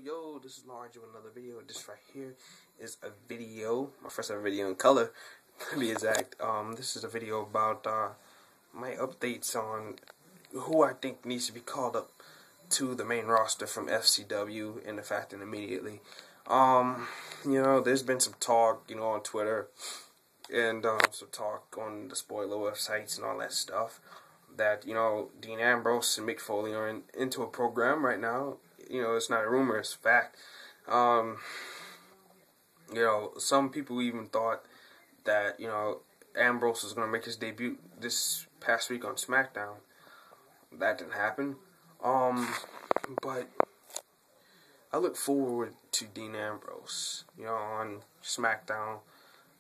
Yo, this is Large with another video. This right here is a video, my first ever video in color, to be exact. This is a video about my updates on who I think needs to be called up to the main roster from FCW, and the fact that immediately. There's been some talk, on Twitter, and some talk on the spoiler websites and all that stuff, that, Dean Ambrose and Mick Foley are into a program right now. It's not a rumor, it's a fact. Some people even thought that, Ambrose was going to make his debut this past week on SmackDown. That didn't happen. But I look forward to Dean Ambrose, on SmackDown.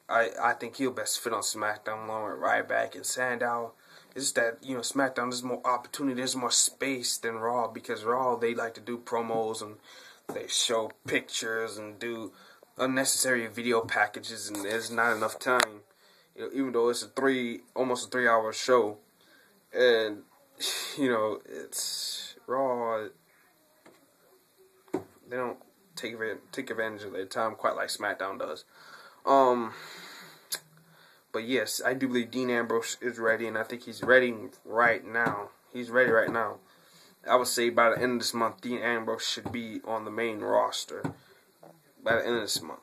I think he'll best fit on SmackDown along with Ryback and Sandow. It's just that, SmackDown, there's more opportunity, there's more space than Raw, because Raw, they like to do promos and they show pictures and do unnecessary video packages, and there's not enough time. Even though it's almost a 3-hour show, and, it's Raw, they don't take advantage of their time quite like SmackDown does. But yes, I do believe Dean Ambrose is ready, and I think he's ready right now. He's ready right now. I would say by the end of this month, Dean Ambrose should be on the main roster. By the end of this month.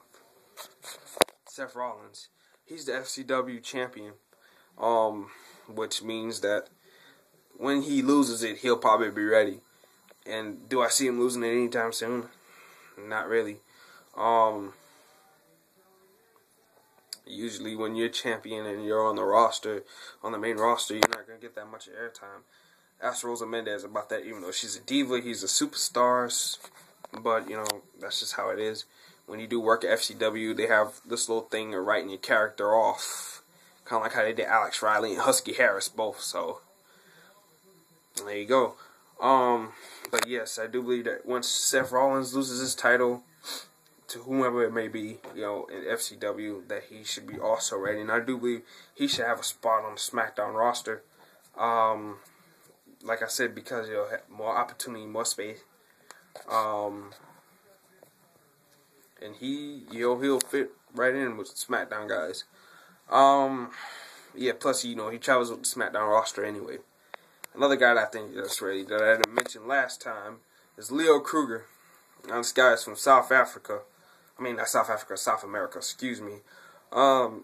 Seth Rollins, he's the FCW champion, which means that when he loses it, he'll probably be ready. And do I see him losing it anytime soon? Not really. Usually when you're champion and you're on the roster, on the main roster, you're not going to get that much airtime. Ask Rosa Mendez about that, even though she's a diva, he's a superstar. But, that's just how it is. When you do work at FCW, they have this little thing of writing your character off. Kind of like how they did Alex Riley and Husky Harris both, so there you go. But yes, I do believe that once Seth Rollins loses his title to whomever it may be, in FCW, that he should be also ready. And I do believe he should have a spot on the SmackDown roster. Like I said, because he'll have more opportunity, more space. And he'll fit right in with the SmackDown guys. Plus, he travels with the SmackDown roster anyway. Another guy that I think that's ready, that I didn't mention last time, is Leo Kruger. Now, this guy is from South Africa. I mean, not South Africa, South America, excuse me.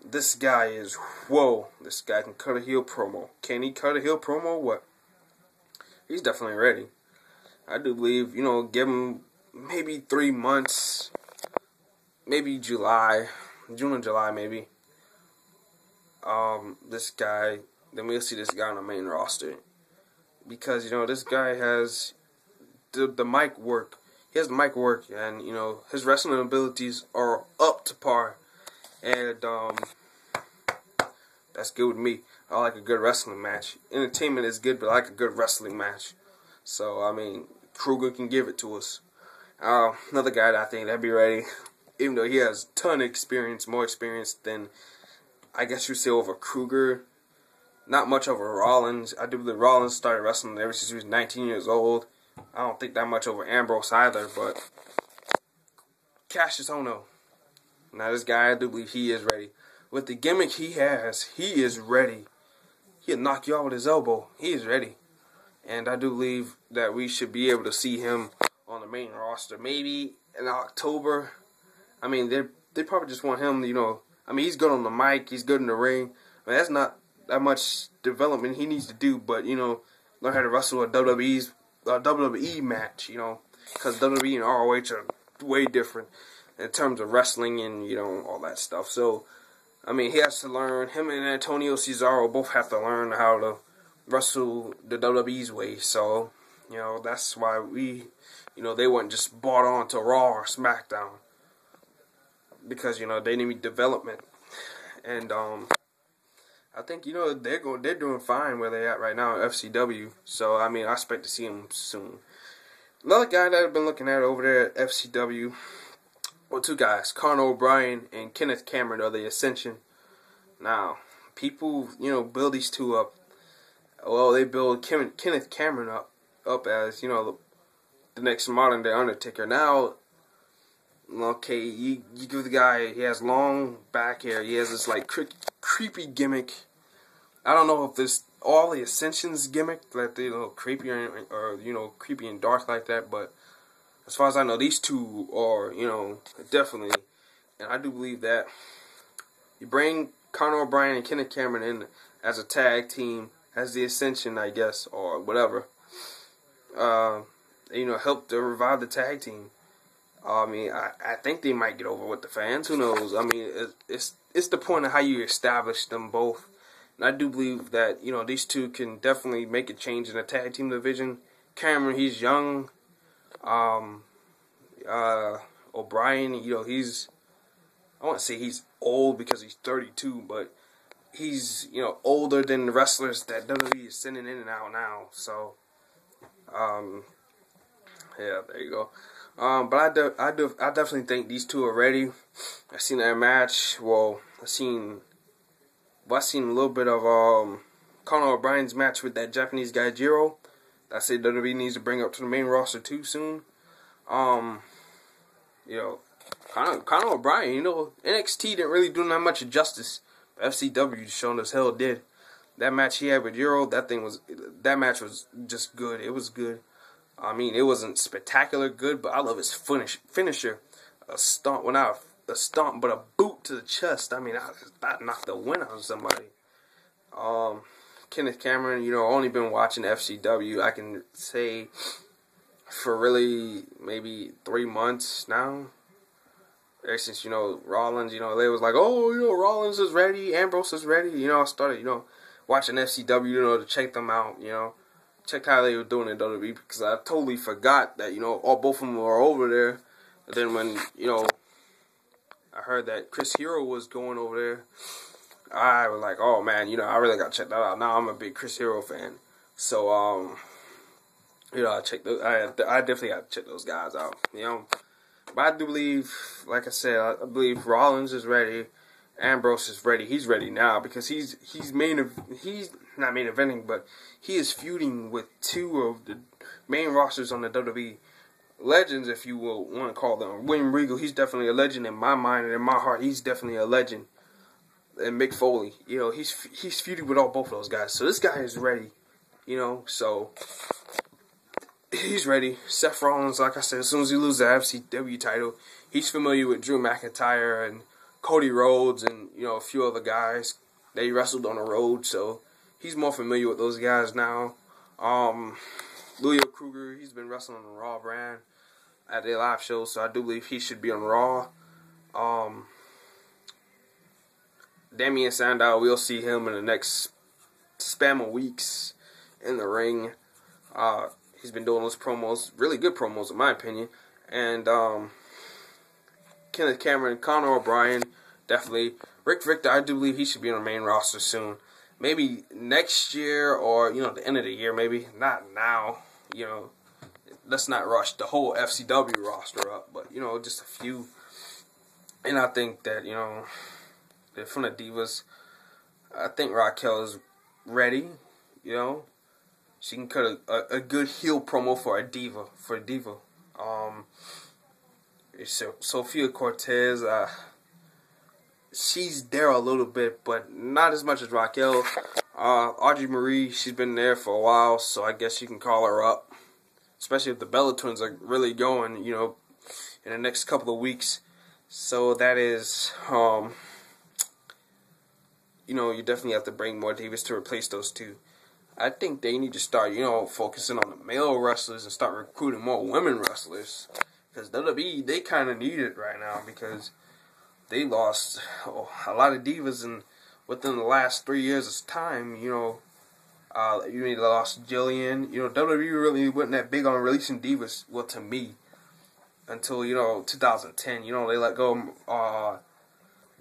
This guy is, whoa, this guy can cut a heel promo. Can he cut a heel promo? What? He's definitely ready. I do believe, give him maybe 3 months, maybe June or July, maybe. This guy, then we'll see this guy on the main roster. Because, this guy has the mic work. He has the mic work, and, his wrestling abilities are up to par. And, that's good with me. I like a good wrestling match. Entertainment is good, but I like a good wrestling match. So, Kruger can give it to us. Another guy that I think that'd be ready, even though he has a ton of experience, more experience than, I guess you'd say, over Kruger. Not much over Rollins. I do believe Rollins started wrestling ever since he was 19 years old. I don't think that much over Ambrose either, but Cassius Ohno. Now this guy, I do believe he is ready. With the gimmick he has, he is ready. He'll knock you out with his elbow. He is ready. And I do believe that we should be able to see him on the main roster. Maybe in October. They probably just want him, he's good on the mic. He's good in the ring. That's not that much development he needs to do, but, learn how to wrestle a WWE match, because WWE and ROH are way different in terms of wrestling and, all that stuff. So, he has to learn, him and Antonio Cesaro both have to learn how to wrestle the WWE's way. So, that's why they weren't just bought on to Raw or SmackDown, because, they need development. And, I think, they're doing fine where they're at right now at FCW. So, I expect to see them soon. Another guy that I've been looking at over there at FCW, well, two guys, OBrien and Kenneth Cameron of the Ascension. Now, people, build these two up. Well, they build Kenneth Cameron up as, the next modern day Undertaker. Now, okay, you give the guy, he has long back hair, he has this like creepy gimmick. I don't know if this all the Ascension's gimmick, like they creepy or creepy and dark like that, but as far as I know, these two are definitely, and I do believe that you bring Conor O'Brien and Kenneth Cameron in as a tag team, as the Ascension, I guess, or whatever. Help to revive the tag team. I mean, I think they might get over with the fans. Who knows? I mean, it's the point of how you establish them both. And I do believe that, these two can definitely make a change in the tag team division. Cameron, he's young. O'Brien, he's, I want to say he's old because he's 32, but he's, older than the wrestlers that WWE is sending in and out now. So, yeah, there you go. But I definitely think these two are ready. I've seen that match. Well, I've seen a little bit of Conor O'Brien's match with that Japanese guy Jiro. I say WWE needs to bring up to the main roster too soon. Conor O'Brien, NXT didn't really do that much justice. But FCW shown us hell did. That match he had with Jiro, that match was just good. It was good. I mean, it wasn't spectacular good, but I love his finisher. A stomp, but a boot to the chest. I mean, that knocked the wind out of somebody. Kenneth Cameron, only been watching FCW, I can say, for really maybe 3 months now. Ever since, Rollins, they was like, oh, Rollins is ready, Ambrose is ready. I started, watching FCW, to check them out, check how they were doing in WWE, because I totally forgot that, both of them were over there. And then when, I heard that Chris Hero was going over there, I was like, oh man, I really gotta check that out. Now I'm a big Chris Hero fan. So, I definitely gotta check those guys out, But I do believe, like I said, I believe Rollins is ready. Ambrose is ready. He's ready now because he's not main eventing, but he is feuding with two of the main rosters on the WWE legends, if you will want to call them. William Regal, he's definitely a legend in my mind and in my heart. He's definitely a legend. And Mick Foley, he's feuding with both of those guys. So this guy is ready, so he's ready. Seth Rollins, like I said, as soon as he loses the FCW title, he's familiar with Drew McIntyre and Cody Rhodes and, a few other guys that he wrestled on the road. So he's more familiar with those guys now. Leo Kruger, he's been wrestling on the Raw brand at their live shows, so I do believe he should be on Raw. Damian Sandow, we'll see him in the next span of weeks in the ring. He's been doing those promos, really good promos in my opinion. And Kenneth Cameron, Conor O'Brien, definitely. Rick Victor, I do believe he should be on the main roster soon. Maybe next year or, the end of the year, maybe. Not now, Let's not rush the whole FCW roster up, but, just a few. And I think that, from the Divas, I think Raquel is ready, She can cut a good heel promo for a diva. Sophia Cortez, she's there a little bit, but not as much as Raquel. Audrey Marie, she's been there for a while, so I guess you can call her up. Especially if the Bella Twins are really going, in the next couple of weeks. So that is, you definitely have to bring more divas to replace those two. I think they need to start, focusing on the male wrestlers and start recruiting more women wrestlers. Because WWE, they kind of need it right now because they lost a lot of divas within the last 3 years' time. You lost Jillian. WWE really wasn't that big on releasing divas, well, to me, until, 2010. They let go of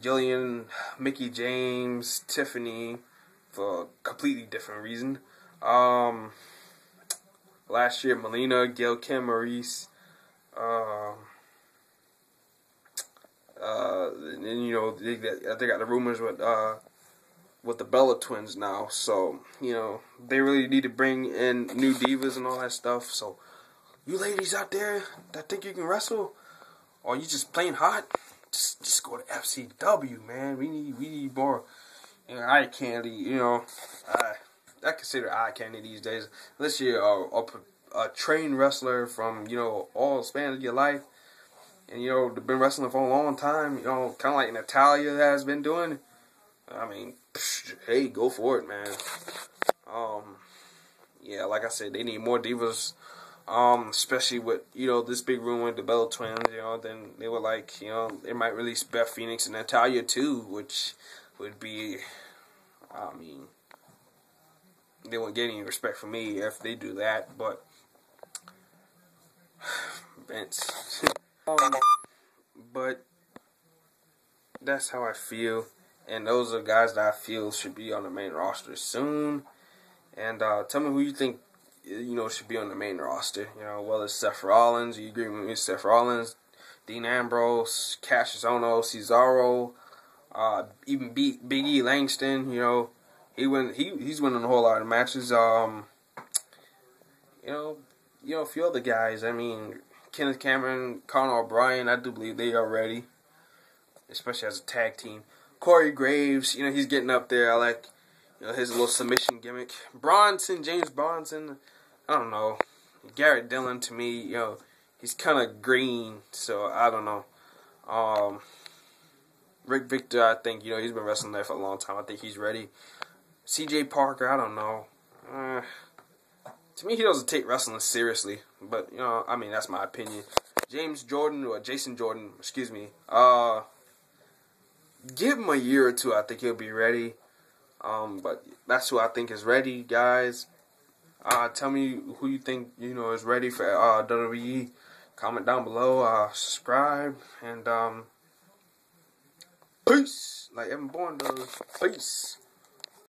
Jillian, Mickie James, Tiffany, for a completely different reason. Last year, Melina, Gail Kim, Maurice, and they got the rumors with the Bella Twins now. So they really need to bring in new divas and all that stuff. So you ladies out there that think you can wrestle, or you just plain hot, just go to FCW, man. We need more, eye candy. I consider eye candy these days. Unless you're a trained wrestler from all span of your life, and been wrestling for a long time. Kind of like Natalia has been doing. I mean, hey, go for it, man. Yeah, like I said, they need more divas. Especially with, this big room with the Bella Twins, then they were like, they might release Beth Phoenix and Natalia too, which would be, I mean, they won't get any respect from me if they do that, but, Vince. But, that's how I feel, and those are guys that I feel should be on the main roster soon, and, tell me who you think should be on the main roster. Whether it's Seth Rollins, you agree with me, Seth Rollins, Dean Ambrose, Cassius Ohno, Cesaro, even Big E Langston, he's winning a whole lot of matches. A few other guys. I mean, Kenneth Cameron, Conor O'Brien, I do believe they are ready, especially as a tag team. Corey Graves, he's getting up there. I like his little submission gimmick. James Bronson, I don't know. Garrett Dillon, to me, he's kind of green, so I don't know. Rick Victor, I think, he's been wrestling there for a long time. I think he's ready. CJ Parker, I don't know. To me, he doesn't take wrestling seriously, but, I mean, that's my opinion. Jason Jordan, excuse me. Give him a year or two, I think he'll be ready. But that's who I think is ready, guys. Tell me who you think, is ready for WWE. Comment down below, subscribe, and peace, like Evan Bourne does. Peace.